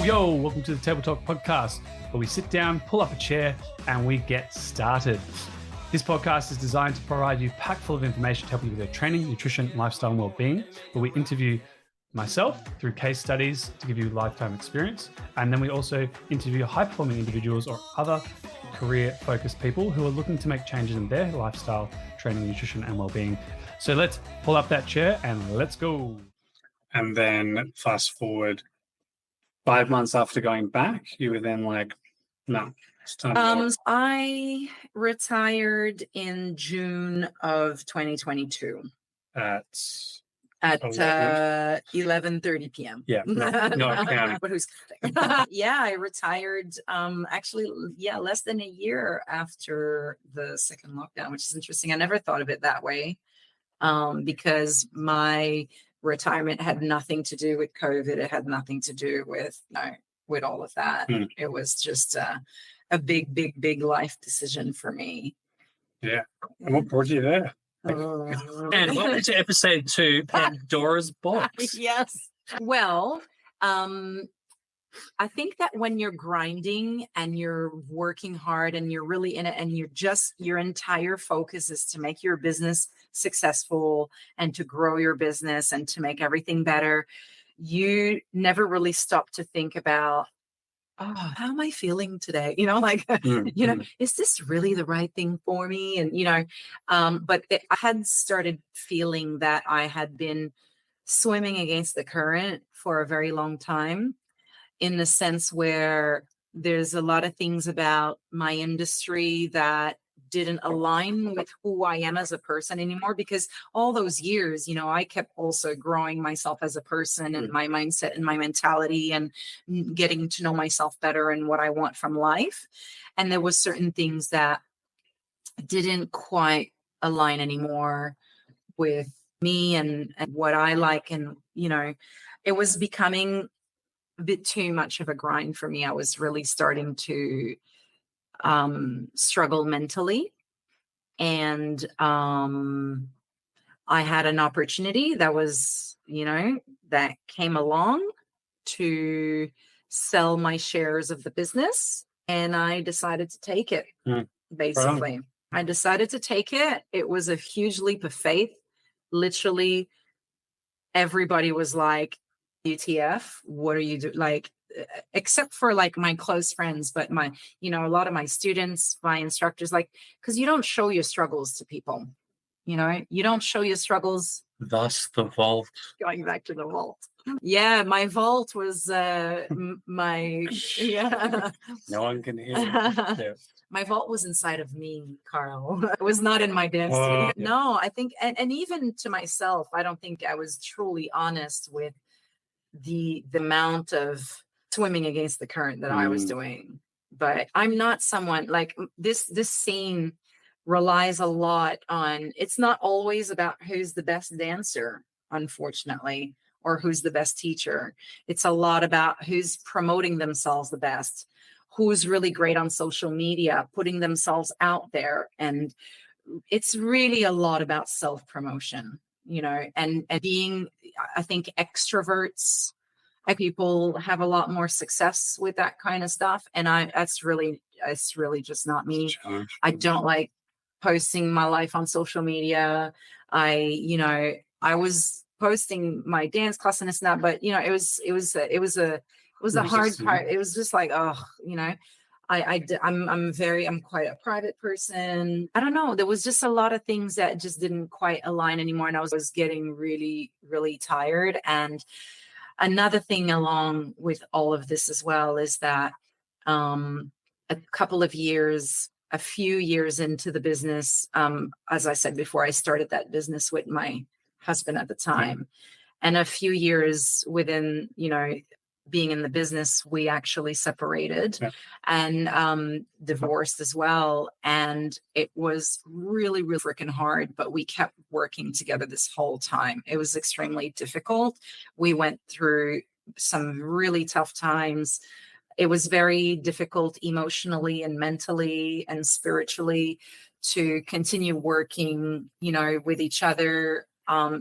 Yo, welcome to the Table Talk podcast, where we sit down, pull up a chair, and we get started. This podcast is designed to provide you packed full of information to help you with your training, nutrition, lifestyle, and well-being, where we interview myself through case studies to give you lifetime experience. And then we also interview high-performing individuals or other career-focused people who are looking to make changes in their lifestyle, training, nutrition, and well-being. So let's pull up that chair and let's go. And then fast forward 5 months after going back, you were then like, no, it's time to go. I retired in June of 2022 At 11:30 p.m. Yeah, not counting. But who's counting? Yeah, I retired less than a year after the second lockdown, which is interesting. I never thought of it that way, because my retirement had nothing to do with COVID. It had nothing to do with all of that. It was just a big life decision for me. Yeah. And what brought you there? And welcome to episode 2, Pandora's Box. Yes. Well, I think that when you're grinding and you're working hard and you're really in it and your entire focus is to make your business successful and to grow your business and to make everything better, you never really stop to think about, how am I feeling today? Is this really the right thing for me? And, I had started feeling that I had been swimming against the current for a very long time, in the sense where there's a lot of things about my industry that didn't align with who I am as a person anymore, because all those years, I kept also growing myself as a person and my mindset and my mentality and getting to know myself better and what I want from life. And there was certain things that didn't quite align anymore with me and what I like. And, it was becoming a bit too much of a grind for me. I was really starting to struggle mentally. And I had an opportunity that was, that came along to sell my shares of the business. And I decided to take it, basically. I decided to take it. It was a huge leap of faith. Literally, everybody was like, UTF, what are you doing? Like, except for like my close friends, but a lot of my students, my instructors, because you don't show your struggles to people, you don't show your struggles. Thus the vault. Going back to the vault. Yeah, my vault was yeah. No one can hear it. My vault was inside of me, Carl. It was not in my dance studio. No, I think, and even to myself, I don't think I was truly honest with the amount of swimming against the current that I was doing. But I'm not someone like this scene relies a lot on, it's not always about who's the best dancer, unfortunately, or who's the best teacher. It's a lot about who's promoting themselves the best, who's really great on social media, putting themselves out there. And it's really a lot about self-promotion, and being, I think extroverts, people have a lot more success with that kind of stuff. And it's really just not me. I don't like posting my life on social media. I was posting my dance class and this and that, but it was a hard part. It was just like, I'm quite a private person. I don't know. There was just a lot of things that just didn't quite align anymore. And I was getting really, really tired. And another thing along with all of this as well is that a few years into the business, as I said before, I started that business with my husband at the time. And a few years within, being in the business, we actually separated and divorced as well. And it was really, really freaking hard, but we kept working together this whole time. It was extremely difficult. We went through some really tough times. It was very difficult emotionally and mentally and spiritually to continue working, with each other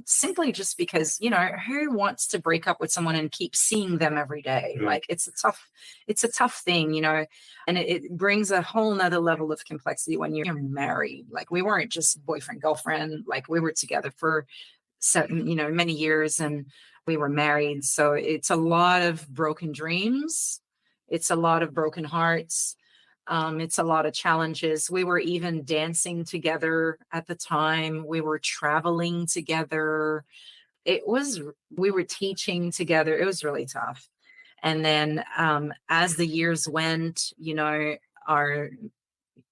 simply just because, who wants to break up with someone and keep seeing them every day? Like it's a tough thing, and it brings a whole nother level of complexity when you're married. Like we weren't just boyfriend, girlfriend, like we were together for many years, and we were married. So it's a lot of broken dreams. It's a lot of broken hearts. It's a lot of challenges. We were even dancing together at the time. We were traveling together. We were teaching together. It was really tough. And then as the years went, our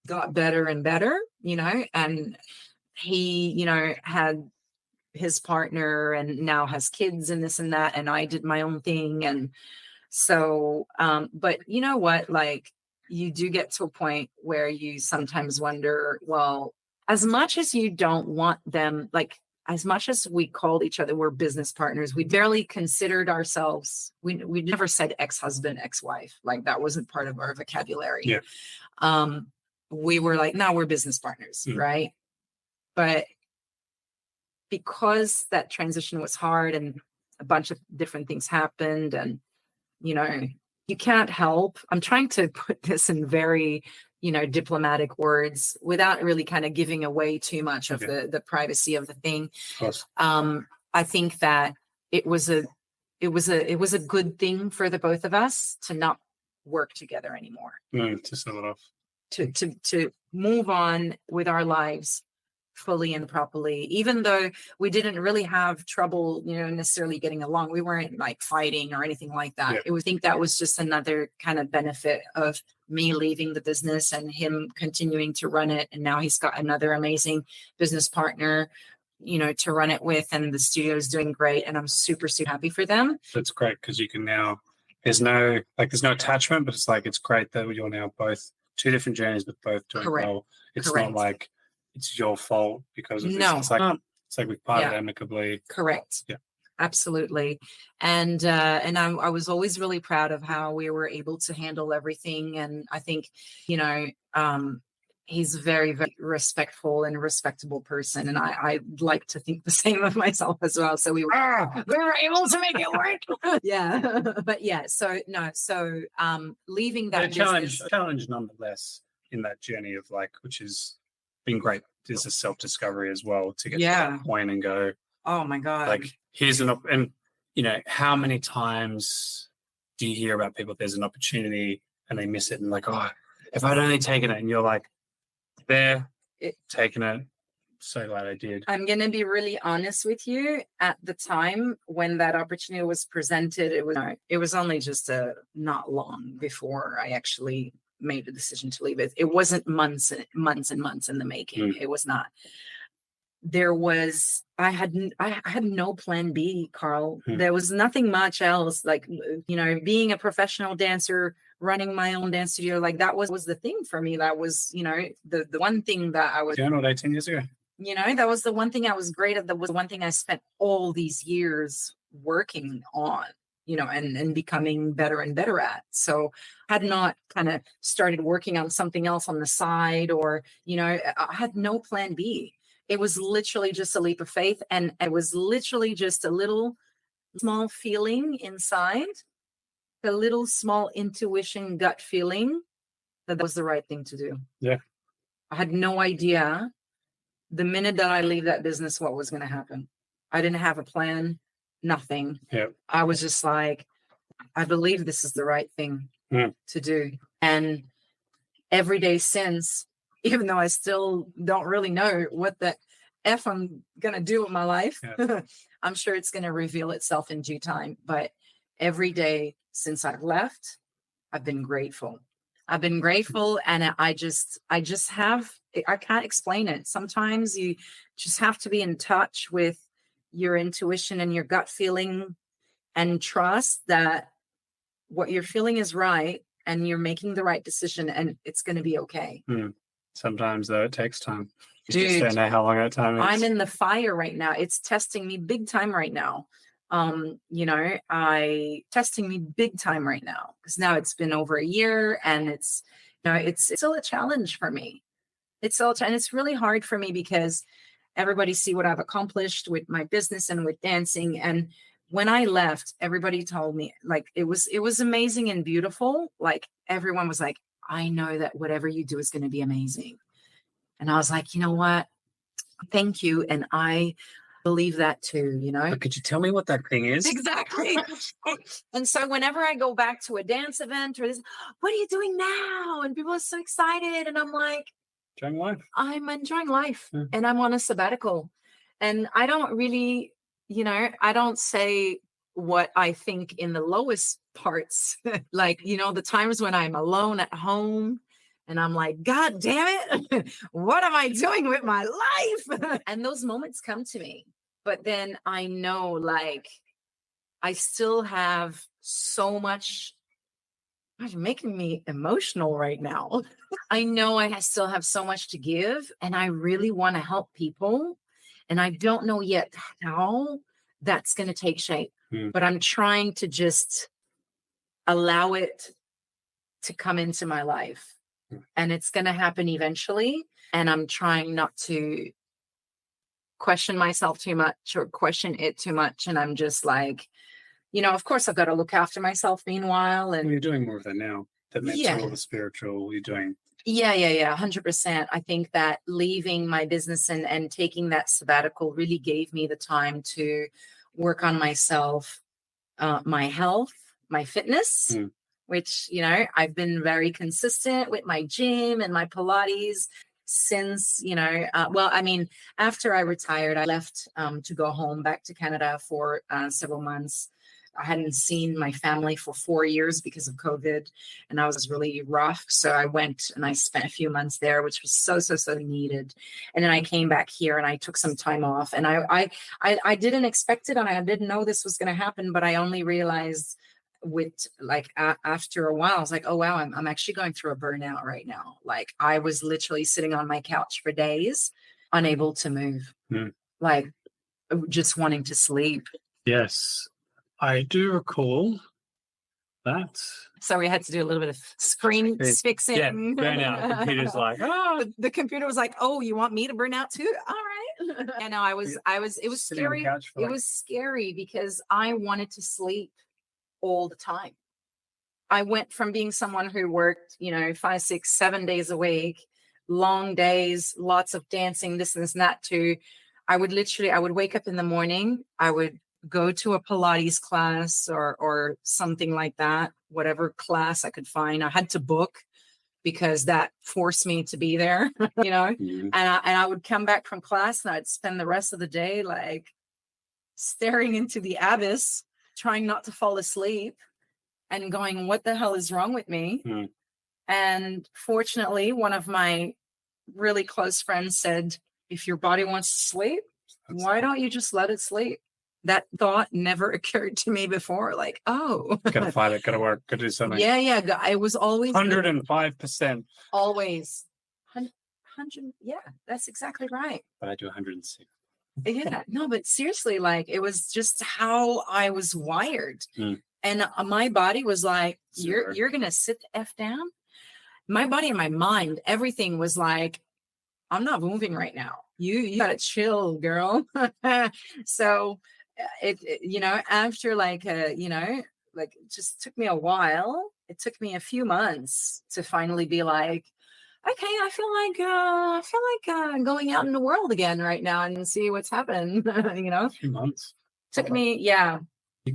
got better and better, and he, had his partner and now has kids and this and that. And I did my own thing. And so, but you know what, like, you do get to a point where you sometimes wonder, well, as much as you don't want them, like as much as we called each other, we're business partners, we barely considered ourselves. We never said ex-husband, ex-wife. Like that wasn't part of our vocabulary. Yeah. We were like, no, we're business partners. Right. But because that transition was hard and a bunch of different things happened, and, you can't help. I'm trying to put this in very, diplomatic words without really kind of giving away too much of the privacy of the thing. Of course. I think that it was a good thing for the both of us to not work together anymore. To sell it off. To move on with our lives fully and properly, even though we didn't really have trouble, necessarily getting along. We weren't like fighting or anything like that. I think that was just another kind of benefit of me leaving the business and him continuing to run it. And now he's got another amazing business partner, to run it with, and the studio is doing great. And I'm super, super happy for them. That's great because you can now, there's no attachment, but it's like, it's great that you're now both two different journeys, but both doing well. It's not like it's your fault because of this. No. It's like we've parted amicably. Correct. Yeah. Absolutely. And I was always really proud of how we were able to handle everything. And I think, he's a very, very respectful and respectable person. And I like to think the same of myself as well. So we were able to make it work. Yeah. But yeah, so leaving that challenge nonetheless in that journey of which has been great. There's a self-discovery as well to get to that point and go, oh my God. Like here's and how many times do you hear about people, there's an opportunity and they miss it and like, oh, if I'd only taken it, and you're like, taking it. So glad I did. I'm going to be really honest with you. At the time when that opportunity was presented, it was only just not long before I actually made the decision to leave it. It wasn't months and months in the making. It was not. I had no plan B, Carl. There was nothing much else. Like, being a professional dancer, running my own dance studio, like that was the thing for me. That was, the one thing that I was. 18 years ago. That was the one thing I was great at. That was one thing I spent all these years working on, and becoming better and better at. So I had not kind of started working on something else on the side, or, I had no plan B. It was literally just a leap of faith. And it was literally just a little small feeling inside, a little small intuition, gut feeling that was the right thing to do. Yeah. I had no idea the minute that I leave that business, what was going to happen. I didn't have a plan, nothing. Yeah. I was just like, I believe this is the right thing to do. And every day since, even though I still don't really know what the F I'm going to do with my life, I'm sure it's going to reveal itself in due time. But every day since I've left, I've been grateful. And I can't explain it. Sometimes you just have to be in touch with your intuition and your gut feeling and trust that what you're feeling is right and you're making the right decision and it's going to be okay. Sometimes though it takes time. Dude, you just don't know how long that time is. I'm in the fire right now. It's testing me big time right now. Testing me big time right now because now it's been over a year and it's still a challenge for me. And it's really hard for me because everybody see what I've accomplished with my business and with dancing. And when I left, everybody told me, like, it was amazing and beautiful. Like, everyone was like, I know that whatever you do is going to be amazing. And I was like, you know what? Thank you. And I believe that too, you know. But could you tell me what that thing is? Exactly. And so whenever I go back to a dance event or this, what are you doing now? And people are so excited. And I'm like, Enjoying life. I'm enjoying life and I'm on a sabbatical. And I don't really, you know, I don't say what I think in the lowest parts. Like, you know, the times when I'm alone at home and I'm like, God damn it, what am I doing with my life? And those moments come to me. But then I know, like, I still have so much. You're making me emotional right now. I know I still have so much to give, and I really want to help people. And I don't know yet how that's going to take shape, but I'm trying to just allow it to come into my life. And it's going to happen eventually. And I'm trying not to question myself too much or question it too much. And I'm just like, you know, of course, I've got to look after myself meanwhile. And Well, you're doing more of that now. The mental, Yeah. the spiritual, you're doing. Yeah, 100%. I think that leaving my business and taking that sabbatical really gave me the time to work on myself, my health, my fitness, which, you know, I've been very consistent with my gym and my Pilates since, you know, well, I mean, after I retired, I left to go home back to Canada for several months. I hadn't seen my family for 4 years because of COVID, and I was really rough. So I went and I spent a few months there, which was so needed. And then I came back here and I took some time off, and I didn't expect it, and I didn't know this was going to happen, but I only realized with like after a while, I was like, oh wow, I'm actually going through a burnout right now. Like, I was literally sitting on my couch for days, unable to move, like just wanting to sleep. Yes, I do recall that. So we had to do a little bit of screen fixing. Yeah, burnout. The computer's like, the computer was like, oh, you want me to burn out too? All right. And I was, it was sitting on the scary. couch for It like- was scary because I wanted to sleep all the time. I went from being someone who worked, you know, 5, 6, 7 days a week, long days, lots of dancing, this and that, to I would wake up in the morning, I would go to a Pilates class or something like that, whatever class I could find. I had to book because that forced me to be there, you know, and I would come back from class and I'd spend the rest of the day like staring into the abyss, trying not to fall asleep and going, what the hell is wrong with me? And fortunately, one of my really close friends said, if your body wants to sleep, why don't you just let it sleep? That thought never occurred to me before. Like, oh, gotta fight it, gotta work, gotta do something. Yeah. It was always 105%. Always 100. Yeah, that's exactly right. But I do 106. Yeah, no, but seriously, like, it was just how I was wired. And my body was like, you're going to sit the F down. My body and my mind, everything was like, I'm not moving right now. You got to chill, girl. So it, you know, after like, you know, like it just took me a while. It took me a few months to finally be like, okay, I feel like going out in the world again right now and see what's happening. You know, A few months. took me, yeah.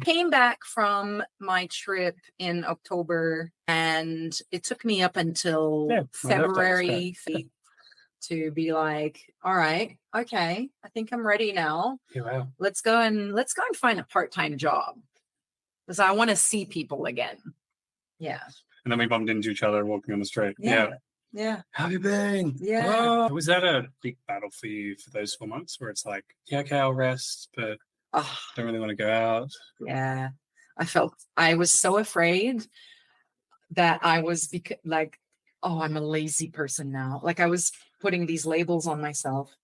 Came back from my trip in October, and it took me up until February to be like, all right, okay, I think I'm ready now. Yeah, wow. Let's go and find a part-time job because I want to see people again. Yeah. And then we bumped into each other walking on the street. Yeah. How have you been? Yeah. Oh, was that a big battle for you for those 4 months where it's like, yeah, okay, I'll rest, but don't really want to go out? Yeah. I was so afraid that I was like, oh, I'm a lazy person now. Like, I was putting these labels on myself.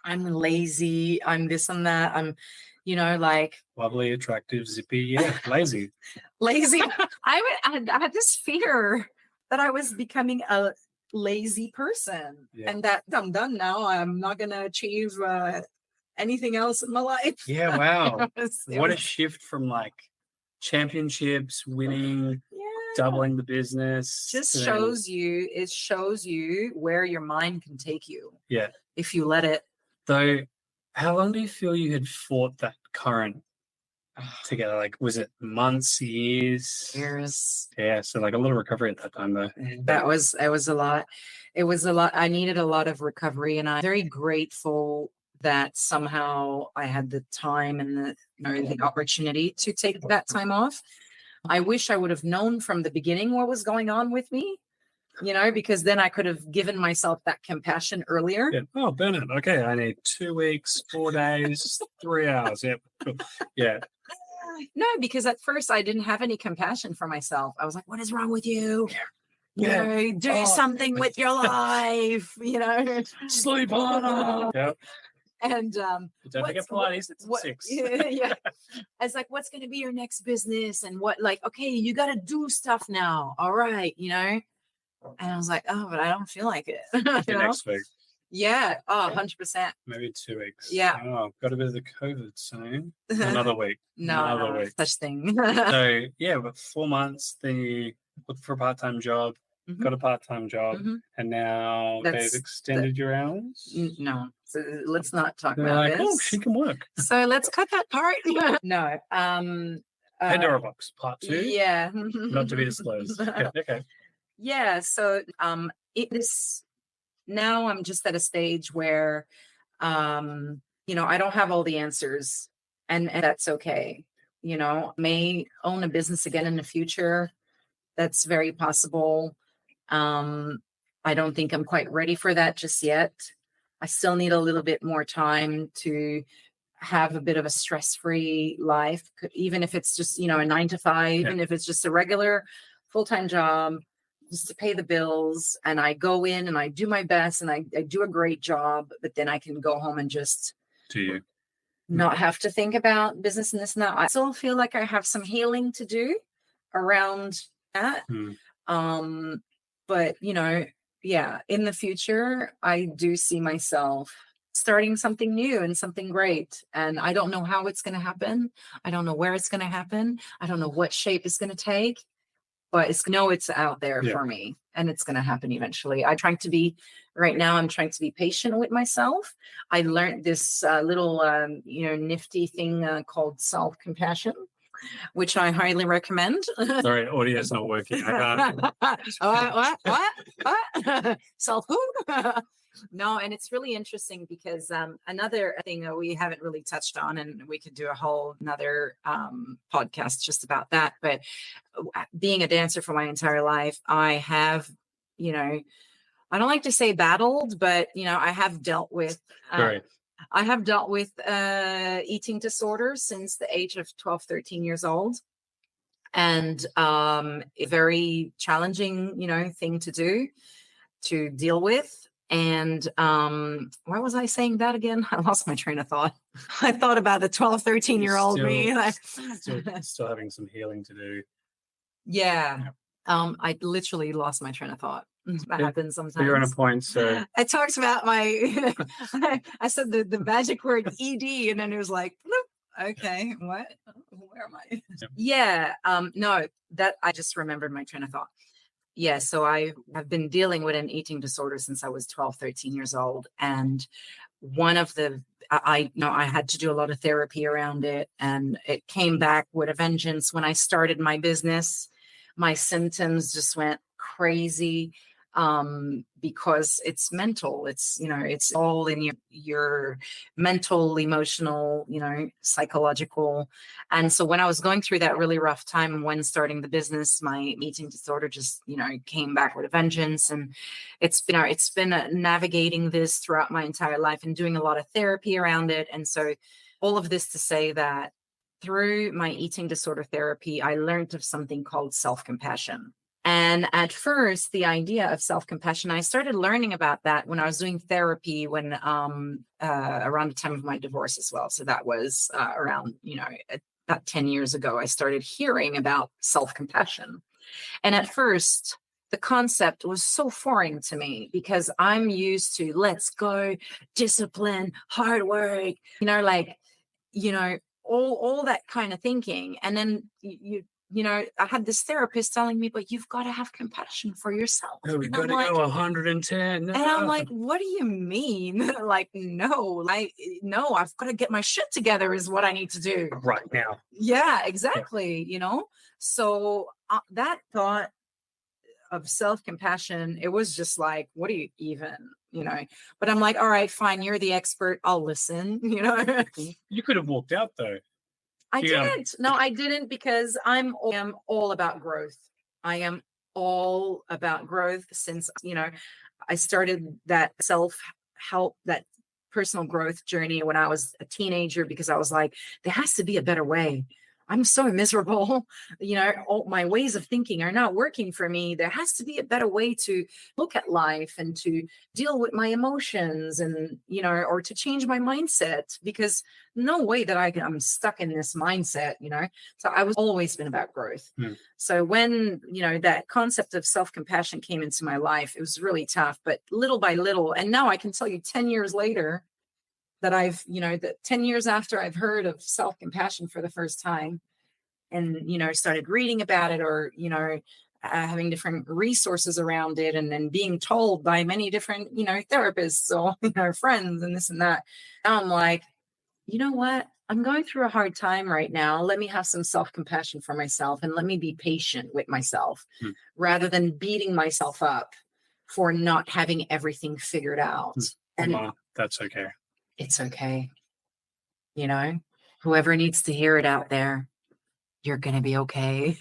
I'm lazy. I'm this and that. I'm, you know, like Lovely, attractive, zippy. Yeah, lazy. lazy. I had this fear that I was becoming lazy person. Yeah. And that I'm done now. I'm not going to achieve anything else in my life. Yeah, wow. It What a was- shift from like championships, winning, yeah. doubling the business. Just to then- shows you where your mind can take you. Yeah. If you let it. Though, how long do you feel you had fought that current together? Like, was it months, years? Years. Yeah, so like a lot of recovery at that time, though. It was a lot. It was a lot. I needed a lot of recovery, and I'm very grateful that somehow I had the time and the opportunity to take that time off. I wish I would have known from the beginning what was going on with me, because then I could have given myself that compassion earlier. Yeah. Oh, Bernard. Okay, I need 2 weeks, 4 days, 3 hours. Yep. Cool. Yeah. No, because at first I didn't have any compassion for myself. I was like, what is wrong with you? Yeah. Do something with your life, Sleep harder. Yep. And Don't forget Pilates. It's at 6. Yeah. It's like, what's going to be your next business? And what, like, okay, you got to do stuff now. All right. And I was like, oh, but I don't feel like it. Next week. Yeah. Oh, 100%. Maybe 2 weeks. Yeah. Oh, got a bit of the COVID soon. Another week. Another No, week. such thing. So, yeah, but 4 months, then you looked for a part-time job, Mhm. got a part-time job, Mhm. and now That's they've extended your hours. No. So let's not talk They're about like, this. oh, she can work. So let's cut that part. No. Pandora box, part 2. Yeah. Not to be disclosed. Yeah, okay. Yeah. So it is now I'm just at a stage where I don't have all the answers, and that's okay. May own a business again in the future. That's very possible. I don't think I'm quite ready for that just yet. I still need a little bit more time to have a bit of a stress-free life, even if it's just, a 9 to 5, Yeah. and if it's just a regular full-time job, just to pay the bills. And I go in and I do my best and I do a great job, but then I can go home and just Do you? not have to think about business and this and that. I still feel like I have some healing to do around that. But yeah, in the future, I do see myself starting something new and something great. And I don't know how it's going to happen. I don't know where it's going to happen. I don't know what shape it's going to take, but it's out there Yeah. for me, and it's going to happen eventually. I'm trying to be patient with myself. I learned this little, nifty thing called self-compassion, which I highly recommend. Sorry, audio's not working. I can't. What? Self who? No, and it's really interesting because another thing that we haven't really touched on, and we could do a whole another podcast just about that. But being a dancer for my entire life, I have, I don't like to say battled, but I have dealt with. Sorry. I have dealt with eating disorders since the age of 12, 13 years old. And a very challenging, thing to deal with. And why was I saying that again? I lost my train of thought. I thought about the 12, 13-year-old me. Still having some healing to do. Yeah. I literally lost my train of thought. That happens sometimes. But you're on a point, so I talked about my I said the magic word ED, and then it was like, bloop. Okay, what? Where am I? Yeah. No, that I just remembered my train of thought. Yeah, so I have been dealing with an eating disorder since I was 12, 13 years old. And one of the I had to do a lot of therapy around it, and it came back with a vengeance. When I started my business, my symptoms just went crazy. Because it's mental, it's all in your mental, emotional, psychological. And so when I was going through that really rough time when starting the business, my eating disorder just, came back with a vengeance. And it's been navigating this throughout my entire life and doing a lot of therapy around it. And so all of this to say that through my eating disorder therapy, I learned of something called self-compassion. And at first, the idea of self-compassion, I started learning about that when I was doing therapy when around the time of my divorce as well. So that was around, about 10 years ago, I started hearing about self-compassion. And at first, the concept was so foreign to me because I'm used to let's go, discipline, hard work, like, all that kind of thinking. And then I had this therapist telling me, but you've got to have compassion for yourself. Oh, we've got to go 110. And I'm like, what do you mean? Like, no, I've got to get my shit together is what I need to do right now. Yeah, exactly. So that thought of self-compassion, it was just like, what do you even, but I'm like, all right, fine. You're the expert. I'll listen, You could have walked out though. I didn't. No, I didn't because I am all about growth. I am all about growth since, I started that self-help, that personal growth journey when I was a teenager because I was like, there has to be a better way. I'm so miserable. All my ways of thinking are not working for me. There has to be a better way to look at life and to deal with my emotions and, or to change my mindset because no way that I'm stuck in this mindset, So I was always been about growth. So when, that concept of self-compassion came into my life, it was really tough, but little by little. And now I can tell you 10 years later, that that 10 years after I've heard of self-compassion for the first time and, started reading about it or, having different resources around it and then being told by many different, therapists or, friends and this and that. Now I'm like, you know what? I'm going through a hard time right now. Let me have some self-compassion for myself and let me be patient with myself rather than beating myself up for not having everything figured out. And that's okay. It's okay. Whoever needs to hear it out there, you're going to be okay.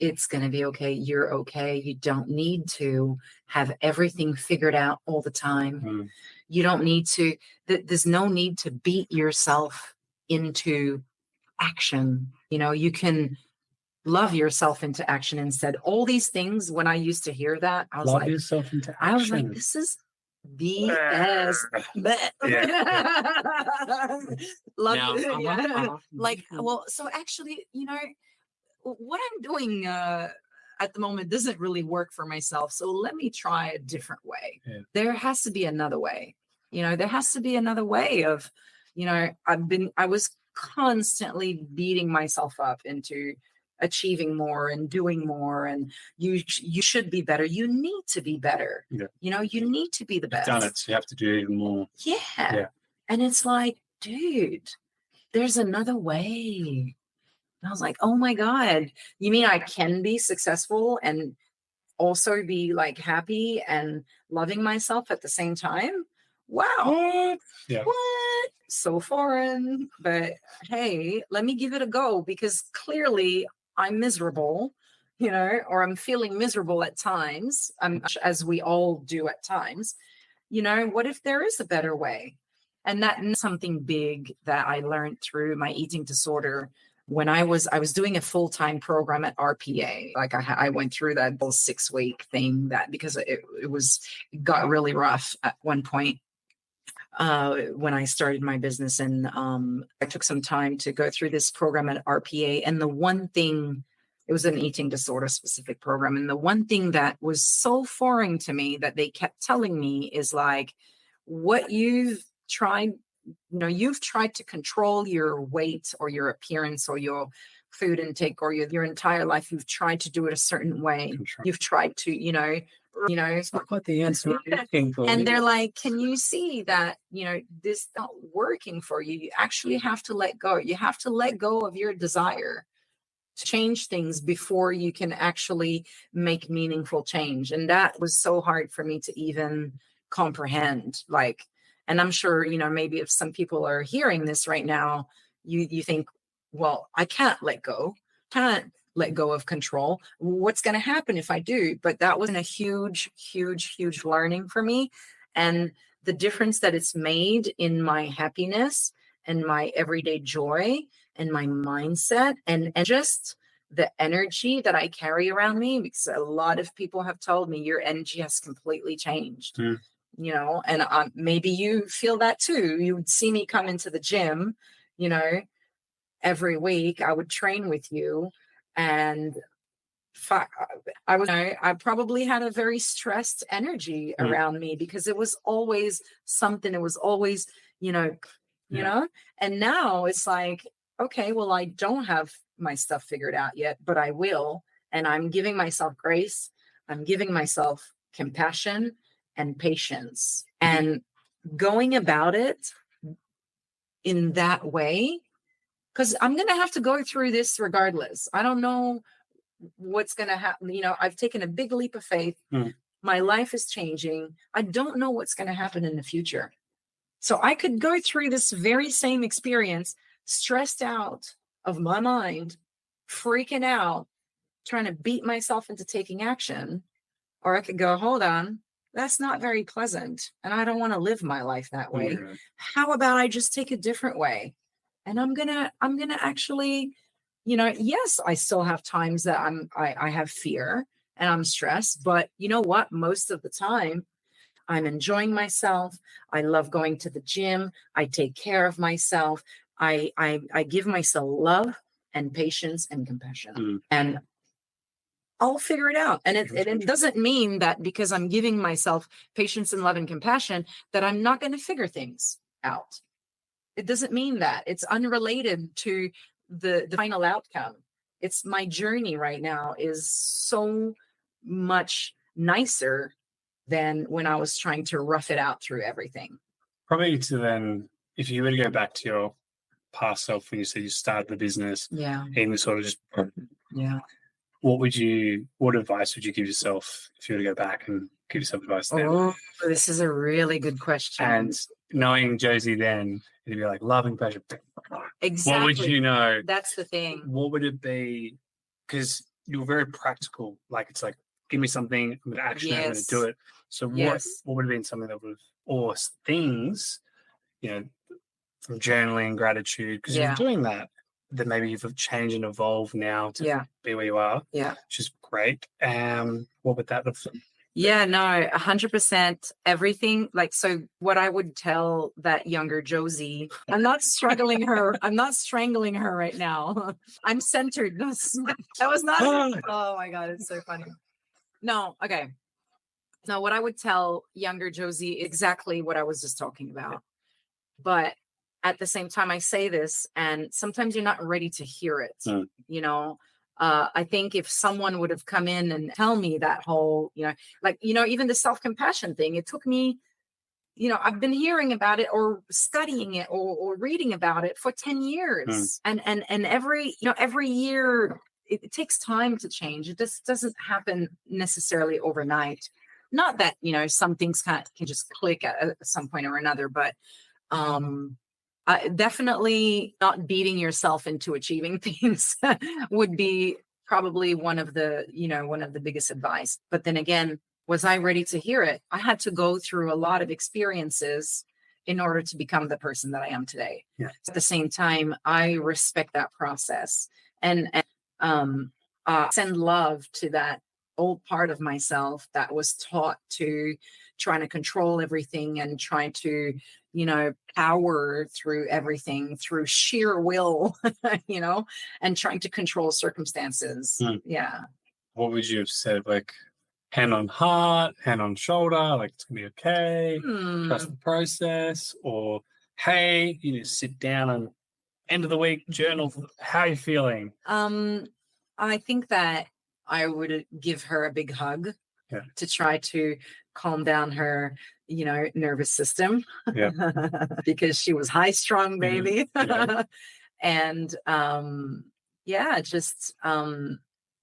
It's going to be okay. You're okay. You don't need to have everything figured out all the time. You don't need to, there's no need to beat yourself into action. You can love yourself into action instead. All these things, when I used to hear that, I was love yourself into action. I was like, this is BS. Love it. Like, well, so actually, what I'm doing at the moment doesn't really work for myself. So let me try a different way. There has to be another way. There has to be another way of, I was constantly beating myself up into achieving more and doing more and you should be better. You need to be better. You need to be the best. You've done it, so you have to do even more. Yeah. And it's like, dude, there's another way. And I was like, oh my God, you mean I can be successful and also be like happy and loving myself at the same time? Wow. What? So foreign. But hey, let me give it a go because clearly I'm miserable, or I'm feeling miserable at times, as we all do at times. What if there is a better way? And that's something big that I learned through my eating disorder when I was doing a full-time program at RPA. Like I went through that whole 6-week thing because it got really rough at one point. When I started my business and I took some time to go through this program at RPA. And the one thing, it was an eating disorder specific program. And the one thing that was so foreign to me that they kept telling me is like, what you've tried, you've tried to control your weight or your appearance or your food intake or your entire life. You've tried to do it a certain way. You've tried to, it's not quite the answer I'm looking for. And they're like, can you see that, this not working for you? You actually have to let go. You have to let go of your desire to change things before you can actually make meaningful change. And that was so hard for me to even comprehend. And I'm sure, maybe if some people are hearing this right now, you think, well, I can't let go. Can't let go of control. What's going to happen if I do? But that was a huge, huge, huge learning for me. And the difference that it's made in my happiness and my everyday joy and my mindset and just the energy that I carry around me, because a lot of people have told me your energy has completely changed. And maybe you feel that too. You would see me come into the gym, every week. I would train with you. And I probably had a very stressed energy around me because it was always something. It was always, you know, and now it's like, okay, well, I don't have my stuff figured out yet, but I will. And I'm giving myself grace. I'm giving myself compassion and patience, and going about it in that way, because I'm going to have to go through this regardless. I don't know what's going to happen. You know, I've taken a big leap of faith. My life is changing. I don't know what's going to happen in the future. So I could go through this very same experience, stressed out of my mind, freaking out, trying to beat myself into taking action. Or I could go, hold on, that's not very pleasant. And I don't want to live my life that way. How about I just take a different way? And I'm gonna actually, you know, yes, I still have times that I have fear and I'm stressed, but you know what? Most of the time I'm enjoying myself. I love going to the gym. I take care of myself. I give myself love and patience and compassion. And I'll figure it out. And it doesn't mean that because I'm giving myself patience and love and compassion that I'm not going to figure things out. It doesn't mean that. It's unrelated to the final outcome. It's my journey right now is so much nicer than when I was trying to rough it out through everything. Probably to then, if you were to go back to your past self when you said you started the business, and was sort of just, what advice would you give yourself if you were to go back and give yourself advice then? Oh, this is a really good question. And knowing Josie then, it'd be like loving pleasure. Exactly. What would you know? That's the thing. What would it be? Because you're very practical. Like, it's like, give me something, I'm going to action it, I'm going to do it. So what would have been something that would have, or things, you know, from journaling, gratitude, because you're doing that maybe you've changed and evolved now to be where you are, which is great. What would that have? Yeah, no, 100%. Everything, like, so what I would tell that younger Josie, I'm not struggling her. I'm not strangling her right now. I'm centered. That was not, oh my God, it's so funny. No, okay. No, what I would tell younger Josie is exactly what I was just talking about. But at the same time, I say this, and sometimes you're not ready to hear it, you know? I think if someone would have come in and tell me that whole, you know, like, you know, even the self-compassion thing, it took me, you know, I've been hearing about it or studying it or reading about it for 10 years. And every, you know, every year it takes time to change. It just doesn't happen necessarily overnight. Not that, you know, some things can just click at some point or another, but definitely not beating yourself into achieving things would be probably one of the biggest advice. But then again, was I ready to hear it? I had to go through a lot of experiences in order to become the person that I am today. At the same time, I respect that process and send love to that old part of myself that was taught to trying to control everything and trying to, you know, power through everything through sheer will, you know, and trying to control circumstances. Yeah. What would you have said? Like, hand on heart, hand on shoulder, like, it's gonna be okay, trust the process, or hey, you need to sit down and end of the week journal. How are you feeling? I think that I would give her a big hug to try to calm down her, you know, nervous system because she was high strung, baby. And just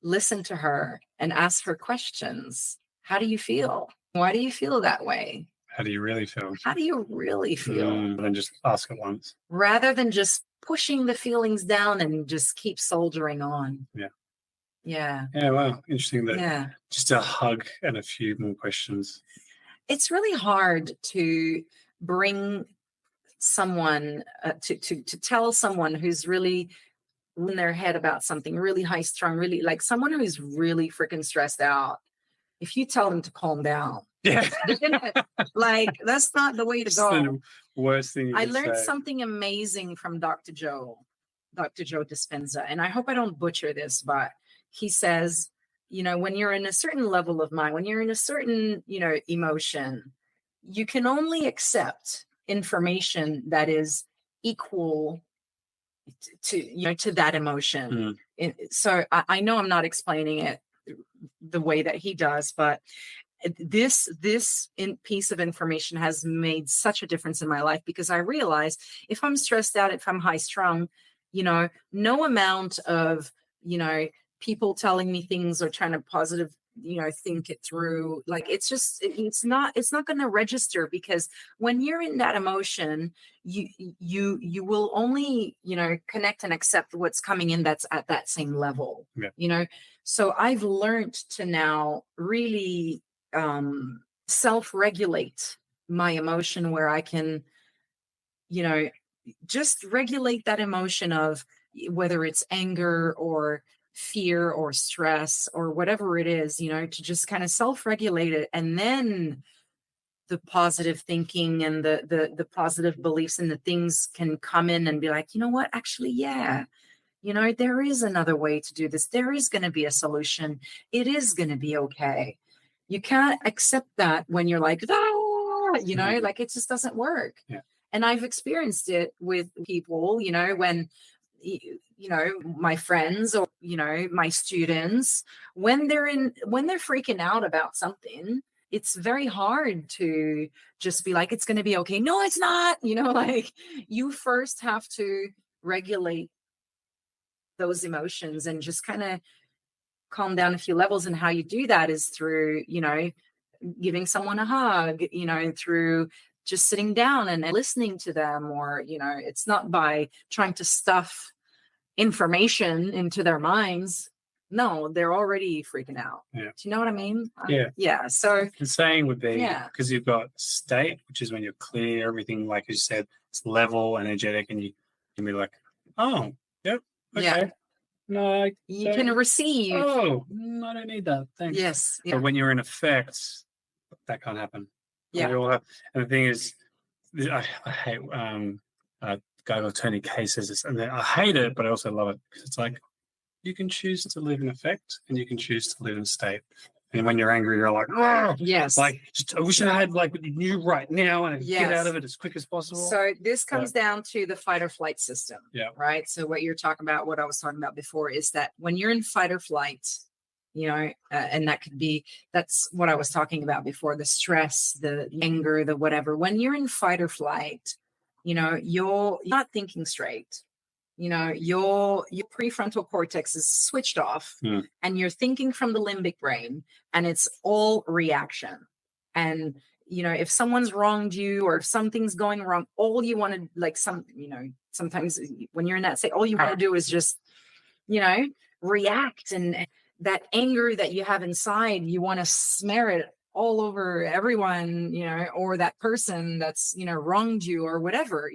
listen to her and ask her questions. How do you feel? Why do you feel that way? How do you really feel? How do you really feel? And then just ask it once. Rather than just pushing the feelings down and just keep soldiering on. Yeah. Wow. Interesting. Just a hug and a few more questions. It's really hard to bring someone to tell someone who's really in their head about something really high strung, really like someone who's really freaking stressed out. If you tell them to calm down, like, that's not the way to go. The worst thing. I learned something amazing from Dr. Joe Dispenza, and I hope I don't butcher this, but he says, when you're in a certain level of mind, when you're in a certain, emotion, you can only accept information that is equal to that emotion. So I know I'm not explaining it the way that he does, but this piece of information has made such a difference in my life, because I realize if I'm stressed out, if I'm high strung, no amount of, people telling me things or trying to positive, think it through, like, it's not going to register, because when you're in that emotion, you will only, connect and accept what's coming in that's at that same level. So I've learned to now really self-regulate my emotion, where I can, just regulate that emotion of whether it's anger or fear or stress or whatever it is, to just kind of self-regulate it. And then the positive thinking and the positive beliefs and the things can come in and be like, you know what, actually, yeah, there is another way to do this. There is going to be a solution. It is going to be okay. You can't accept that when you're like, like it just doesn't work. Yeah. And I've experienced it with people, when, my friends or, my students, when they're freaking out about something, it's very hard to just be like, it's going to be okay. No, it's not, like you first have to regulate those emotions and just kind of calm down a few levels. And how you do that is through, giving someone a hug, through just sitting down and listening to them, or, it's not by trying to stuff information into their minds. No, they're already freaking out. Yeah. Do you know what I mean? Yeah. Yeah. So the saying would be, because you've got state, which is when you're clear, everything, like you said, it's level, energetic, and you can be like, oh, yep, okay. Yeah. No, you can receive. Oh, I don't need that. Thanks. Yes. Yeah. But when you're in effect, that can't happen. Yeah. And the thing is, I hate guy called Tony K says this, and I hate it, but I also love it, because it's like, you can choose to live in effect and you can choose to live in state. And when you're angry, you're like, oh, yes, like, I wish I had like what you knew right now and get out of it as quick as possible. So this comes down to the fight or flight system. Yeah. Right. So what you're talking about, what I was talking about before, is that when you're in fight or flight, and that's what I was talking about before, the stress, the anger, the whatever. When you're in fight or flight, you're not thinking straight. Your prefrontal cortex is switched off, and you're thinking from the limbic brain, and it's all reaction. And if someone's wronged you or if something's going wrong, all you want to sometimes when you're in that state, all you want to do is just react, and that anger that you have inside, you want to smear it all over everyone, or that person that's wronged you or whatever.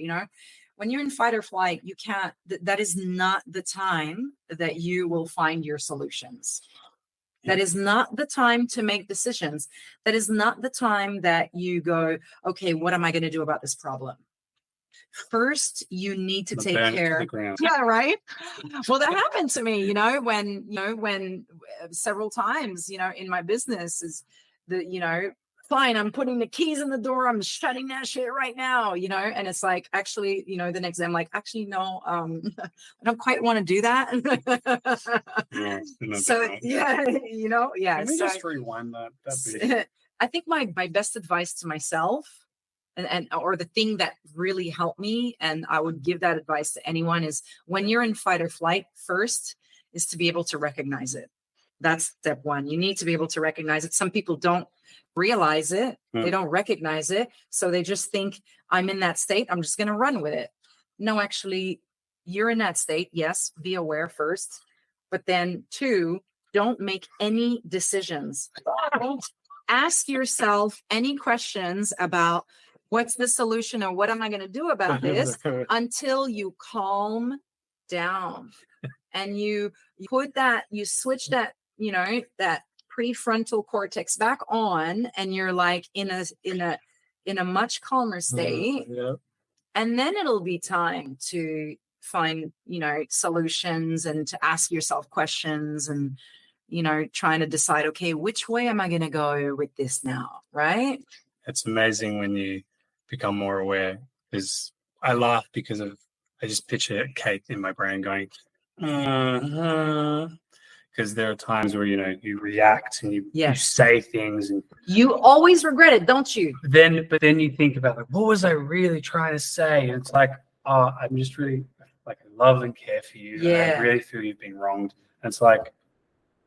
When you're in fight or flight, you can't, that is not the time that you will find your solutions. That is not the time to make decisions. That is not the time that you go, okay, what am I going to do about this problem? First, you need to take care. Yeah, right. Well, that happened to me, when several times, in my business is fine, I'm putting the keys in the door, I'm shutting that shit right now, and it's like, actually, the next day I'm like, actually, no, I don't quite want to do that. So, yeah. Let me just rewind that. I think my best advice to myself, or the thing that really helped me, and I would give that advice to anyone, is when you're in fight or flight, first is to be able to recognize it. That's step one. You need to be able to recognize it. Some people don't realize it. They don't recognize it. So they just think, I'm in that state, I'm just going to run with it. No, actually, you're in that state. Yes, be aware first. But then 2, don't make any decisions. Ask yourself any questions about what's the solution or what am I going to do about this until you calm down. And you switch that, that prefrontal cortex back on, and you're like in a much calmer state. Yeah. And then it'll be time to find, solutions, and to ask yourself questions, and trying to decide, okay, which way am I going to go with this now? Right. It's amazing when you become more aware, because I laugh because I just picture Kate in my brain going, because there are times where, you react and you say things and you always regret it, don't you? But then you think about, like, what was I really trying to say? And it's like, oh, I'm just really, like, I love and care for you. Yeah. And I really feel you've been wronged. And it's like,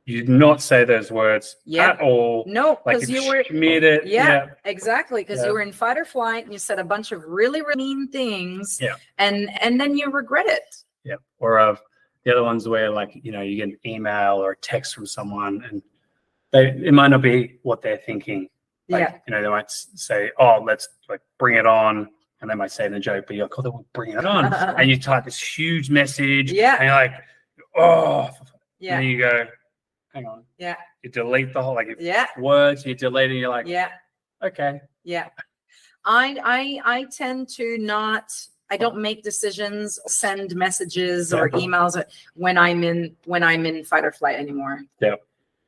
you did not say those words at all. No, because like you were schmeared it. Yeah, exactly. Because you were in fight or flight and you said a bunch of really, really mean things. Yeah. And then you regret it. Yeah. Or the other ones where, like, you get an email or a text from someone and it might not be what they're thinking. Like, they might say, oh, let's, like, bring it on. And they might say in a joke, but you're like, oh, they will bring it on. And you type this huge message. Yeah. And you're like, oh. Yeah. And then you go, hang on. Yeah. You delete the whole, like, words, you delete it, and you're like, okay. Yeah. I tend to not, I don't make decisions, send messages or emails when I'm in fight or flight anymore. Yeah.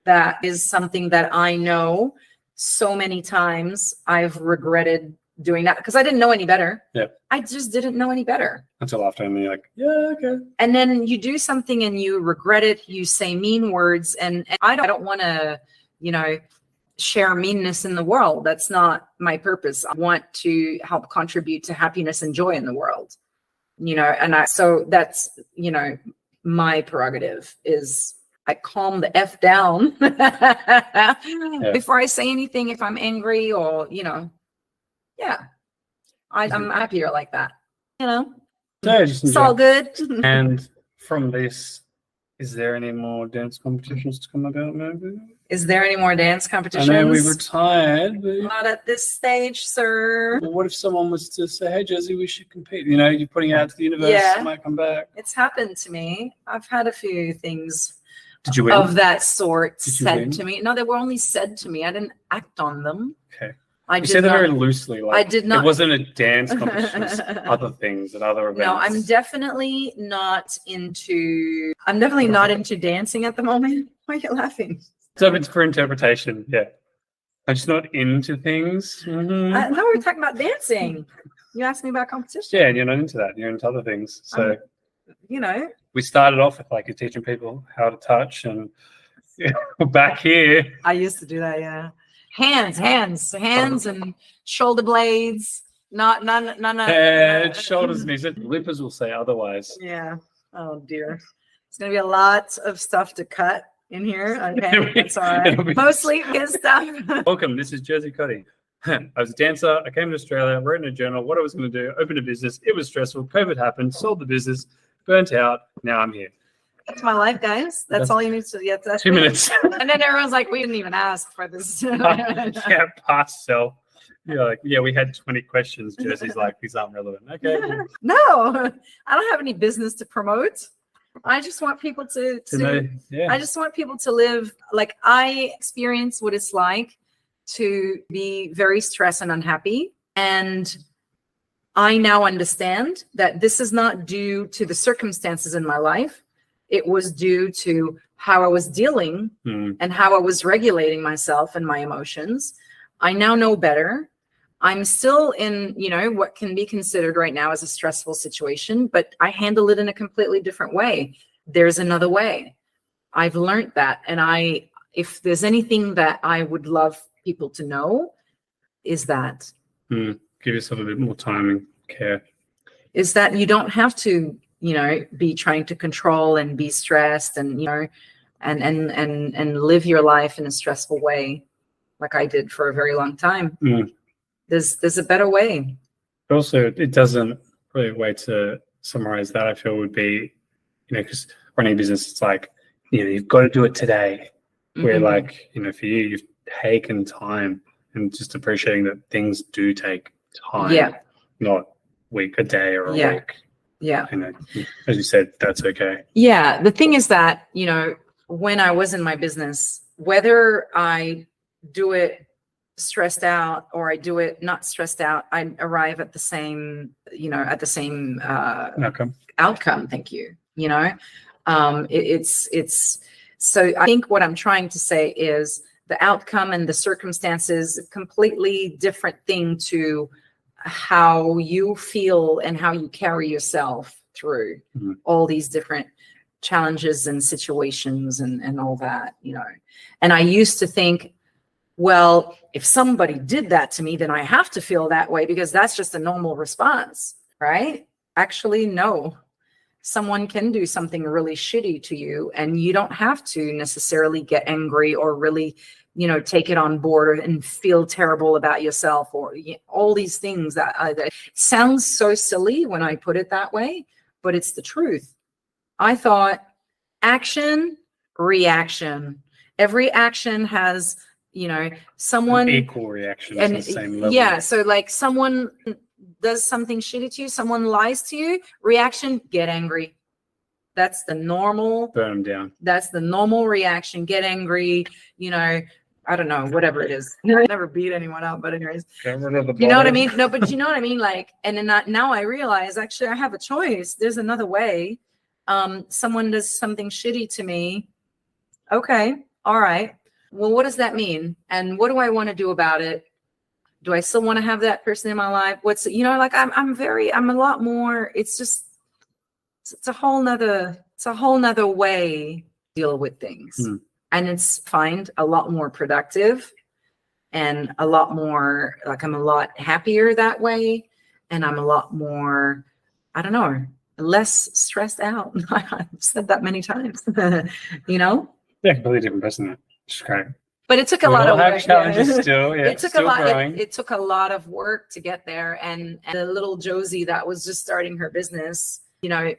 That is something that I know so many times I've regretted doing that because I didn't know any better. Yeah. I just didn't know any better. Until after, and you're like, yeah, okay. And then you do something and you regret it. You say mean words, and I don't want to, share meanness in the world. That's not my purpose. I want to help contribute to happiness and joy in the world. So that's, my prerogative is I calm the F down before I say anything if I'm angry or, I'm happier like that, it's all good. And from this, is there any more dance competitions to come about, maybe? Is there any more dance competitions? I know we retired, but not at this stage, sir. Well, what if someone was to say, hey, Josie, we should compete? You're putting it out to the universe, it might come back. It's happened to me. I've had a few things Did you win? Of that sort said to me. No, they were only said to me. I didn't act on them. Okay. You said that very loosely. Like, I did not. It wasn't a dance competition. It was other things and other events. No, I'm definitely not into dancing at the moment. Why are you laughing? So it's for interpretation. Yeah. I'm just not into things. Mm-hmm. No, we're talking about dancing. You asked me about competition. Yeah, and you're not into that. You're into other things. So, we started off with, like, you're teaching people how to touch, and back here. I used to do that, yeah. Hands, and shoulder blades. Not head, shoulders, knees. Lippers will say otherwise. Yeah. Oh dear. It's gonna be a lot of stuff to cut in here. Okay, that's all right. Mostly good stuff. Welcome. This is Josie Cote. I was a dancer. I came to Australia, wrote in a journal what I was going to do, opened a business. It was stressful. COVID happened, sold the business, burnt out. Now I'm here. That's my life, guys. That's all you need to. Yeah, that's 2 minutes. And then everyone's like, we didn't even ask for this. Yeah, past self. You're like, yeah, we had 20 questions. Josie's like, these aren't relevant. Okay. No, I don't have any business to promote. I just want people to know, I just want people to live like I experience what it's like to be very stressed and unhappy. And I now understand that this is not due to the circumstances in my life. It was due to how I was dealing and how I was regulating myself and my emotions. I now know better. I'm still in, what can be considered right now as a stressful situation, but I handle it in a completely different way. There's another way. I've learned that. And if there's anything that I would love people to know is that. Give yourself a bit more time and care. Is that you don't have to, be trying to control and be stressed and, and live your life in a stressful way like I did for a very long time. There's a better way. Also, it doesn't really a way to summarize that, I feel, would be, because running a business, it's like, you've got to do it today. Where like, for you, you've taken time and just appreciating that things do take time. Yeah. Not a day or a week. Yeah. As you said, that's okay. Yeah. The thing is that, when I was in my business, whether I do it stressed out or I do it not stressed out, I arrive at the same, outcome. Thank you. It's So I think what I'm trying to say is the outcome and the circumstances, a completely different thing to how you feel and how you carry yourself through all these different challenges and situations and all that, you know. And I used to think, well, if somebody did that to me, then I have to feel that way because that's just a normal response, right? Actually, no. Someone can do something really shitty to you and you don't have to necessarily get angry or really, you know, take it on board and feel terrible about yourself or all these things that sounds so silly when I put it that way, but it's the truth. I thought action, reaction. Every action has, you know, someone an equal reaction and to the same level. Yeah, so like someone does something shitty to you, someone lies to you, reaction, get angry. That's the normal. Burn them down. That's the normal reaction. Get angry, you know, I don't know, whatever it is. I never beat anyone up, but anyways, you know what I mean? No, but you know what I mean? Like, and then now I realize actually I have a choice. There's another way. Someone does something shitty to me. Okay, all right. Well, what does that mean? And what do I want to do about it? Do I still want to have that person in my life? What's, you know, like I'm a lot more, it's a whole nother way to deal with things. And it's find a lot more productive and a lot more, like I'm a lot happier that way. And I'm a lot more, I don't know, less stressed out. I've said that many times, you know? Yeah, completely different person. It's great. But it took a lot of work. Challenges still. Yeah, it took still a lot. Growing. It took a lot of work to get there. And the little Josie that was just starting her business, you know,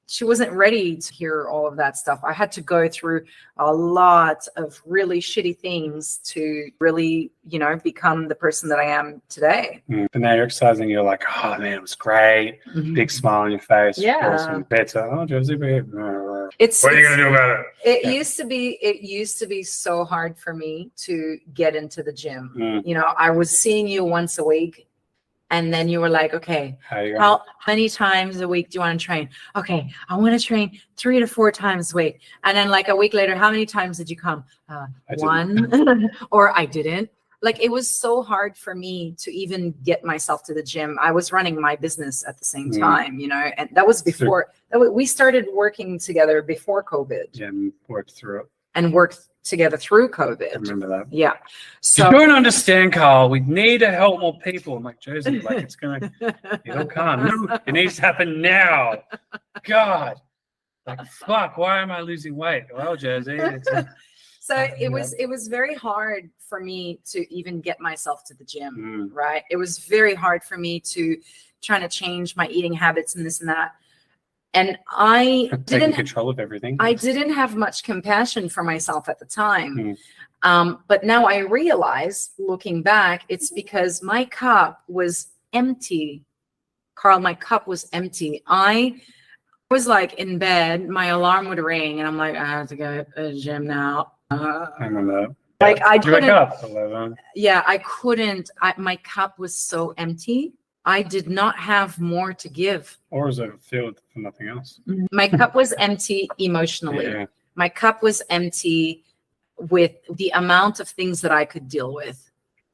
she wasn't ready to hear all of that stuff. I had to go through a lot of really shitty things to really, you know, become the person that I am today. But now you're exercising. You're like, oh man, it was great. Big smile on your face. Yeah. Awesome. Better. Oh, Josie, what are you gonna do about it? It used to be so hard for me to get into the gym. You know, I was seeing you once a week. And then you were like, okay, how many times a week do you want to train? Okay, I want to train 3 to 4 times a week. And then like a week later, how many times did you come? One, or I didn't. Like it was so hard for me to even get myself to the gym. I was running my business at the same time, you know, and that was before we started working together before COVID. Yeah, and worked through it. And worked together through COVID. I remember that. Yeah. So you don't understand, Carl. We need to help more people. I'm like, Josie, like it'll come. No, it needs to happen now. God. Like, fuck, why am I losing weight? Well, Josie. So it was very hard for me to even get myself to the gym, right? It was very hard for me to trying to change my eating habits and this and that. And I didn't control of everything. I didn't have much compassion for myself at the time. But now I realize, looking back, it's because my cup was empty. Carl, my cup was empty. I was like in bed, my alarm would ring, and I'm like, I have to go to the gym now. I remember that. Like I couldn't. I couldn't. My cup was so empty. I did not have more to give. Or was it filled for nothing else? My cup was empty emotionally. Yeah. My cup was empty with the amount of things that I could deal with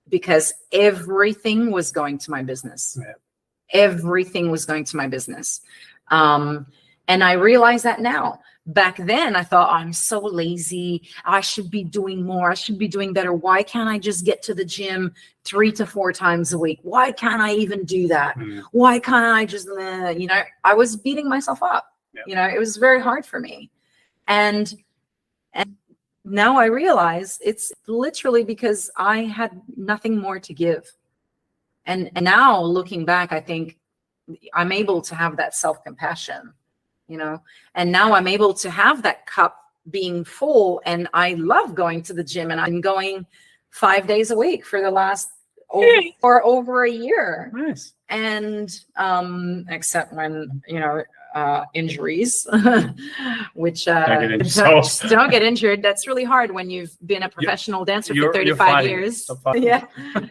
because everything was going to my business. Yeah. Everything was going to my business. And I realize that now. Back then, I thought, I'm so lazy. I should be doing more. I should be doing better. Why can't I just get to the gym 3 to 4 times a week? Why can't I even do that? Why can't I just, you know, I was beating myself up. Yeah. You know, it was very hard for me. And now I realize it's literally because I had nothing more to give. And now looking back, I think I'm able to have that self-compassion. You know, and now I'm able to have that cup being full, and I love going to the gym, and I'm going 5 days a week for the last over a year. Nice. And except when, you know, injuries, which don't get injured. That's really hard when you've been a professional dancer for 35 years. Yeah.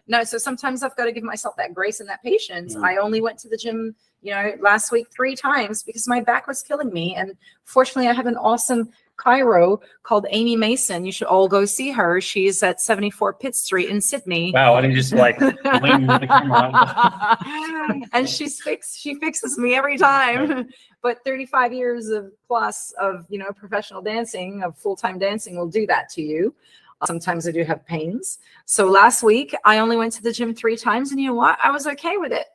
No, so sometimes I've got to give myself that grace and that patience. I only went to the gym, you know, last week 3 times because my back was killing me. And fortunately, I have an awesome chiro called Amy Mason. You should all go see her. She's at 74 Pitt Street in Sydney. Wow, I didn't just like blend with the camera. And she fixes me every time. Right. But 35 years of plus of, professional dancing, of full-time dancing will do that to you. Sometimes I do have pains. So last week I only went to the gym 3 times, and you know what? I was okay with it.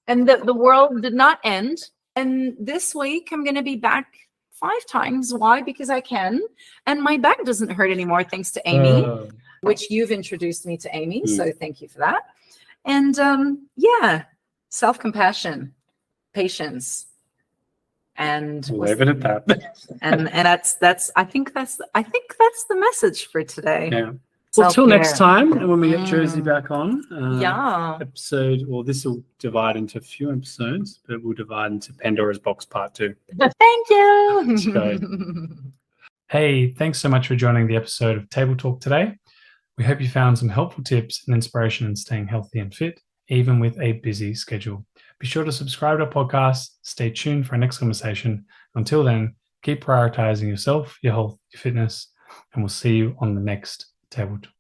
And the world did not end. And this week I'm going to be back 5 times. Why? Because I can. And my back doesn't hurt anymore, thanks to Amy, which you've introduced me to Amy. So thank you for that. And self-compassion, patience. And leave it at that. and I think that's the message for today. Yeah. Well, till next time, and when we get Josie back on, episode, well, this will divide into a few episodes, but we'll divide into Pandora's Box Part 2. Thank you. Hey, thanks so much for joining the episode of Table Talk today. We hope you found some helpful tips and inspiration in staying healthy and fit, even with a busy schedule. Be sure to subscribe to our podcast. Stay tuned for our next conversation. Until then, keep prioritizing yourself, your health, your fitness, and we'll see you on the next Table Talk.